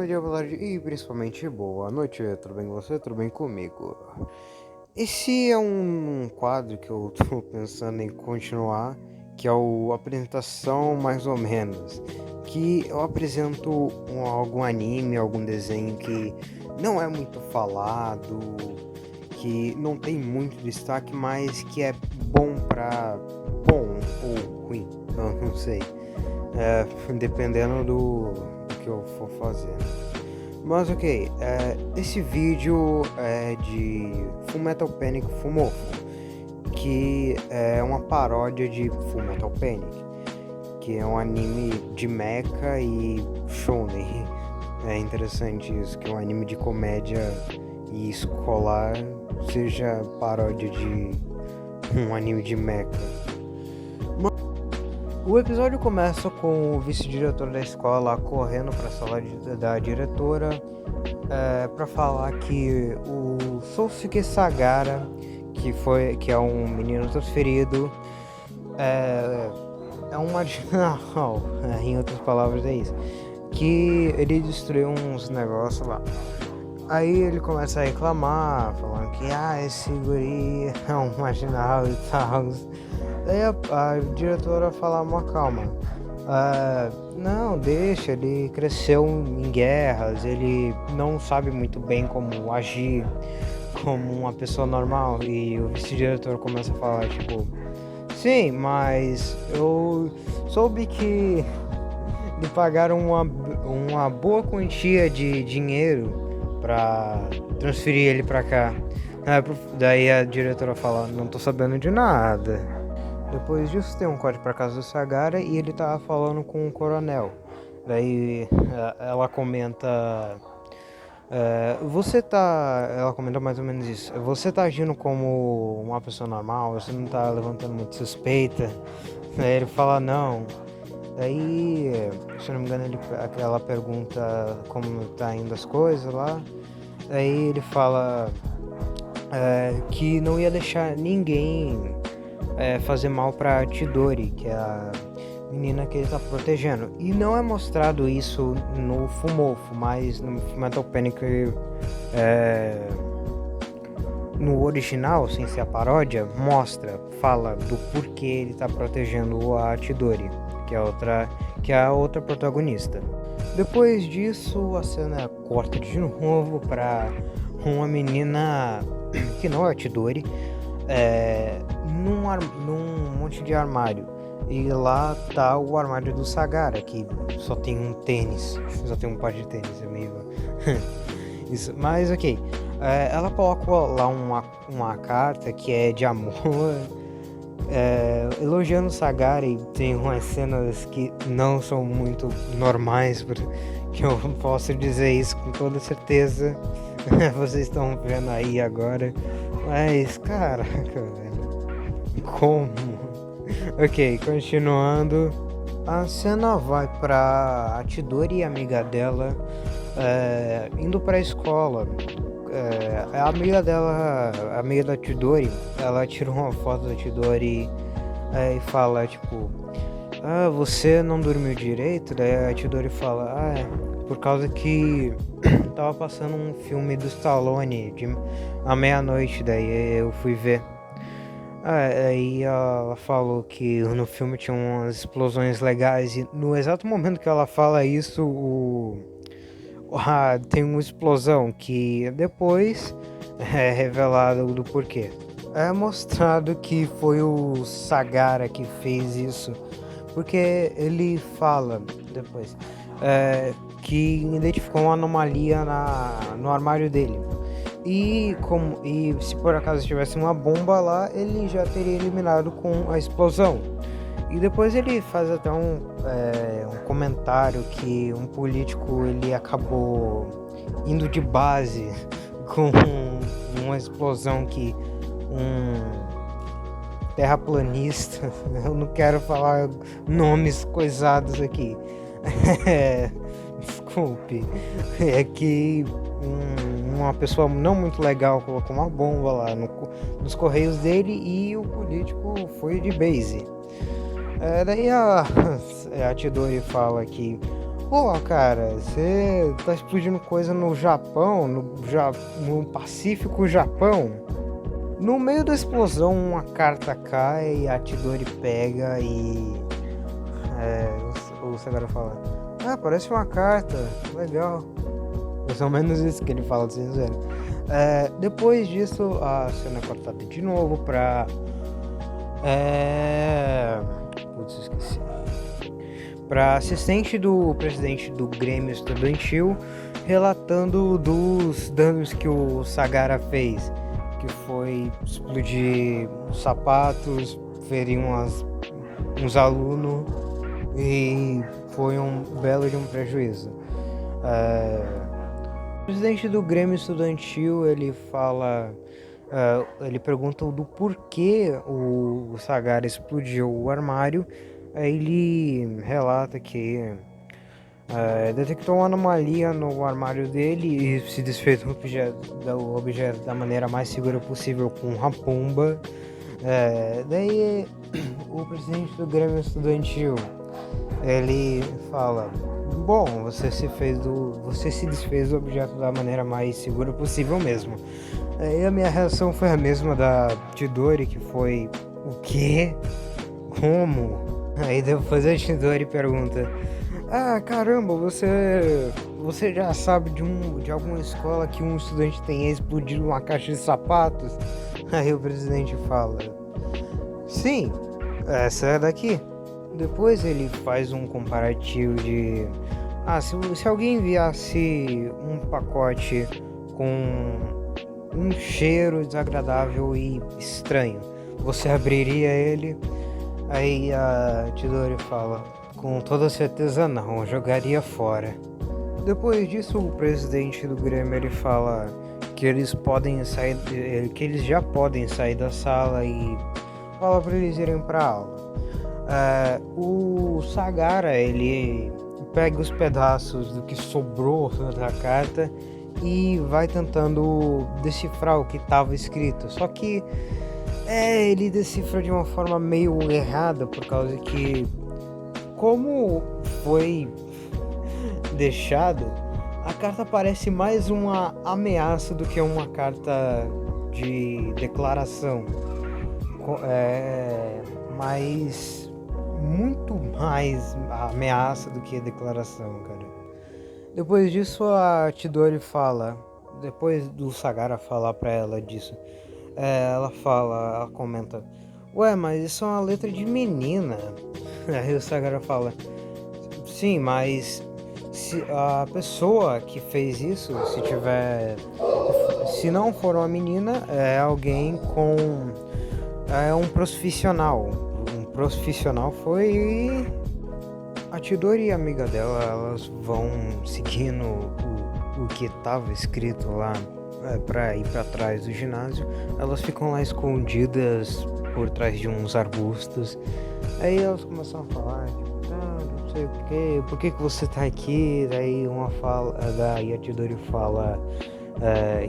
dia, boa tarde e principalmente boa noite. Tudo bem com você? Tudo bem comigo? Esse é um quadro que eu tô pensando em continuar, que é o apresentação mais ou menos, que eu apresento algum anime, algum desenho que não é muito falado, que não tem muito destaque, mas que é bom bom ou ruim, eu não sei, dependendo do que eu for fazer. Mas ok, esse vídeo é de Fullmetal Panic Fumofo, que é uma paródia de Fullmetal Panic, que é um anime de mecha e shonen. É interessante isso, que é um anime de comédia e escolar seja paródia de um anime de mecha. O episódio começa com o vice-diretor da escola correndo para a sala da diretora para falar que o Sousuke Sagara, que é um menino transferido, é um marginal, em outras palavras é isso, que ele destruiu uns negócios lá. Aí ele começa a reclamar, falando que esse guri é um marginal e tal. Daí a diretora fala, calma, não, deixa, ele cresceu em guerras, ele não sabe muito bem como agir como uma pessoa normal. E o vice-diretor começa a falar, tipo, sim, mas eu soube que lhe pagaram uma boa quantia de dinheiro pra transferir ele pra cá. Daí a diretora fala, não tô sabendo de nada. Depois disso tem um corte pra casa do Sagara e ele tava falando com o coronel. Daí ela comenta, ela comenta mais ou menos isso, você tá agindo como uma pessoa normal, você não tá levantando muita suspeita. Daí ele fala não. Daí, se eu não me engano, ela pergunta como tá indo as coisas lá. Daí ele fala que não ia deixar ninguém fazer mal pra Chidori, que é a menina que ele tá protegendo. E não é mostrado isso no Fumofo, mas no Fullmetal Panic no original, sem ser a paródia, fala do porquê ele tá protegendo a Chidori, que é a outra protagonista. Depois disso, a cena corta de novo pra uma menina que não é a Chidori, num monte de armário. E lá tá o armário do Sagara, que só tem um tênis, só tem um par de tênis, é meio... Isso, mas ok. Ela coloca lá uma carta que é de amor, elogiando o Sagara, e tem umas cenas que não são muito normais, que eu posso dizer isso com toda certeza. Vocês estão vendo aí agora. Mas, caraca, velho. Como? Ok, continuando. A cena vai pra a Chidori e a amiga dela indo pra escola. A amiga dela, a amiga da Chidori, ela tira uma foto da Chidori e fala, tipo, você não dormiu direito? Daí a Chidori fala, por causa que tava passando um filme do Stallone à meia-noite, daí eu fui ver. Aí ela falou que no filme tinha umas explosões legais e no exato momento que ela fala isso, tem uma explosão que depois é revelado do porquê. É mostrado que foi o Sagara que fez isso, porque ele fala depois que identificou uma anomalia no armário dele. E se por acaso tivesse uma bomba lá, ele já teria eliminado com a explosão. E depois ele faz até um comentário que um político ele acabou indo de base com uma explosão que um terraplanista, eu não quero falar nomes coisados aqui, desculpe, é que uma pessoa não muito legal colocou uma bomba lá nos correios dele e o político foi de base. Daí a Chidori fala que Pô, cara, você tá explodindo coisa no Japão, no Pacífico Japão. No meio da explosão, uma carta cai e a Chidori pega e o Sagara fala: Ah, parece uma carta, legal. Mais ou menos isso que ele fala, de sincero. Depois disso, a cena é cortada de novo pra. Putz, esqueci. Pra assistente do presidente do Grêmio Estudantil relatando dos danos que o Sagara fez, que foi explodir os sapatos, ferir uns alunos e foi um belo de um prejuízo. O presidente do Grêmio Estudantil ele fala, ele pergunta do porquê o Sagara explodiu o armário. Aí ele relata que detectou uma anomalia no armário dele e se desfez do objeto da maneira mais segura possível com uma pomba. Daí o presidente do Grêmio Estudantil ele fala: Bom, você se desfez do objeto da maneira mais segura possível mesmo. E a minha reação foi a mesma da Chidori, que foi: O quê? Como? Aí depois a Chidori pergunta: Ah, caramba, você já sabe de alguma escola que um estudante tenha explodido uma caixa de sapatos? Aí o presidente fala: Sim, essa é daqui. Depois ele faz um comparativo de: se alguém enviasse um pacote com um cheiro desagradável e estranho, você abriria ele? Aí a Chidori fala: Com toda certeza não, jogaria fora. Depois disso, o presidente do Grêmio ele fala que eles já podem sair da sala e fala para eles irem para aula. O Sagara ele pega os pedaços do que sobrou da carta e vai tentando decifrar o que estava escrito. Só que ele decifra de uma forma meio errada, por causa que, como foi deixado, a carta parece mais uma ameaça do que uma carta de declaração. Mas muito mais ameaça do que declaração, cara. Depois disso, a Chidori fala, depois do Sagara falar pra ela disso, ela comenta: Ué, mas isso é uma letra de menina. Aí o Sagara fala: Sim, mas se a pessoa que fez isso, se não for uma menina, é alguém um profissional. Um profissional foi a Chidori e a amiga dela. Elas vão seguindo o que estava escrito lá para ir para trás do ginásio. Elas ficam lá escondidas por trás de uns arbustos. Aí elas começam a falar, tipo, não sei o que, por que você tá aqui? Daí daí a Chidori fala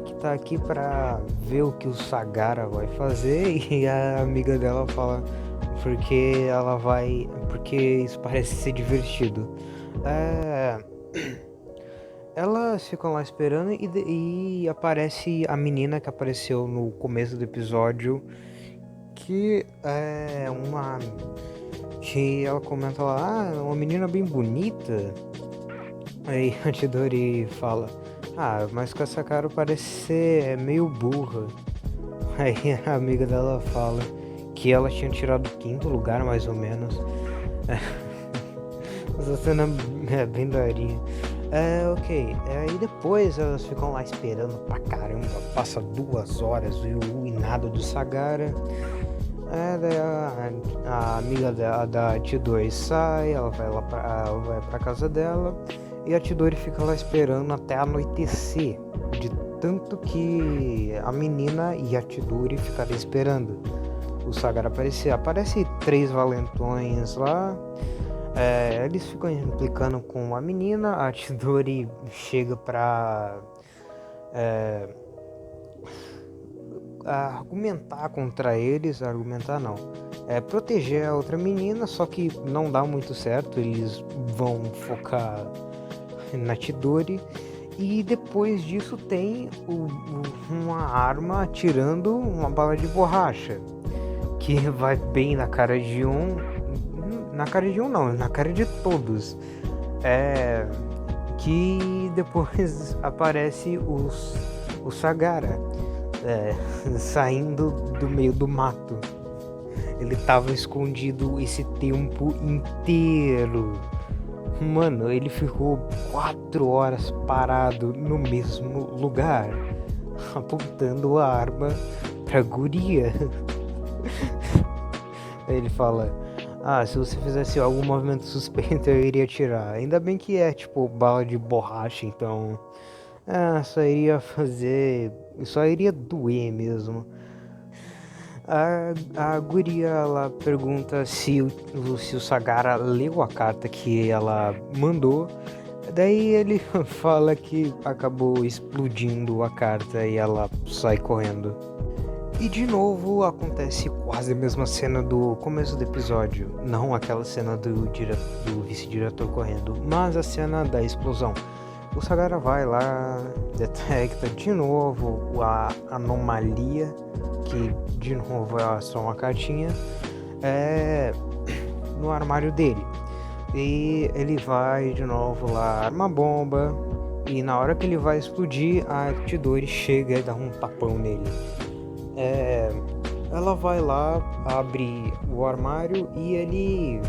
que tá aqui para ver o que o Sagara vai fazer. E a amiga dela fala porque isso parece ser divertido. Elas ficam lá esperando e aparece a menina que apareceu no começo do episódio, que que ela comenta lá: uma menina bem bonita. Aí a Chidori fala: mas com essa cara parece ser meio burra. Aí a amiga dela fala que ela tinha tirado o 5º lugar, mais ou menos. Essa cena é bem daorinha. Ok. Aí depois elas ficam lá esperando pra caramba. Passa 2 horas e nada do Sagara. Daí a amiga da Chidori sai, ela vai pra casa dela. E a Chidori fica lá esperando até anoitecer. De tanto que a menina e a Chidori ficaram esperando o Sagara aparecer. Aparece 3 valentões lá. Eles ficam implicando com a menina. A Chidori chega pra argumentar contra eles. Argumentar não, proteger a outra menina. Só que não dá muito certo. Eles vão focar na Chidori. E depois disso tem uma arma atirando uma bala de borracha, que vai bem na cara de um. Na cara de um não, na cara de todos. Que depois aparece o Sagara saindo do meio do mato. Ele tava escondido esse tempo inteiro. Mano, ele ficou 4 horas parado no mesmo lugar, apontando a arma pra guria. Aí ele fala: se você fizesse algum movimento suspeito eu iria atirar. Ainda bem que é tipo bala de borracha, então só iria doer mesmo. A guria, ela pergunta se o Sagara leu a carta que ela mandou. Daí ele fala que acabou explodindo a carta e ela sai correndo. E de novo acontece quase a mesma cena do começo do episódio. Não aquela cena do vice-diretor correndo, mas a cena da explosão. O Sagara vai lá, detecta de novo a anomalia, que de novo é só uma cartinha, no armário dele. E ele vai de novo lá, arma a bomba, e na hora que ele vai explodir, a Chidori chega e dá um tapão nele. Ela vai lá, abre o armário e ele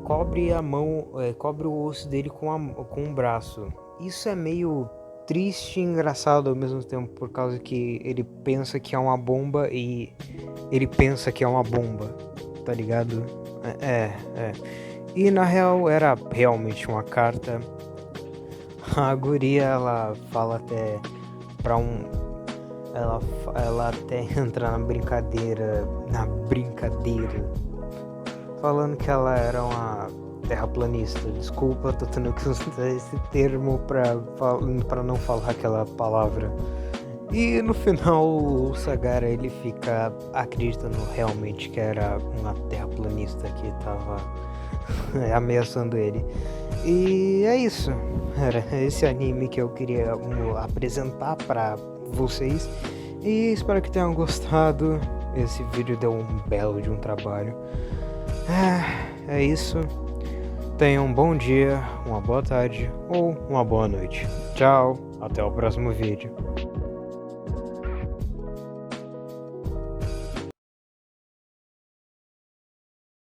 cobre a mão, cobre o osso dele com o braço. Isso é meio triste e engraçado ao mesmo tempo, por causa que ele pensa que é uma bomba e ele pensa que é uma bomba, tá ligado? E na real era realmente uma carta. A guria, ela fala até pra ela até entra na brincadeira, falando que ela era uma terraplanista. Desculpa, tô tendo que usar esse termo pra não falar aquela palavra. E no final o Sagara, ele fica acreditando realmente que era uma terraplanista que tava ameaçando ele. E é isso. Era esse anime que eu queria apresentar pra vocês. E espero que tenham gostado. Esse vídeo deu um belo de um trabalho. É isso. Tenham um bom dia, uma boa tarde ou uma boa noite. Tchau, até o próximo vídeo.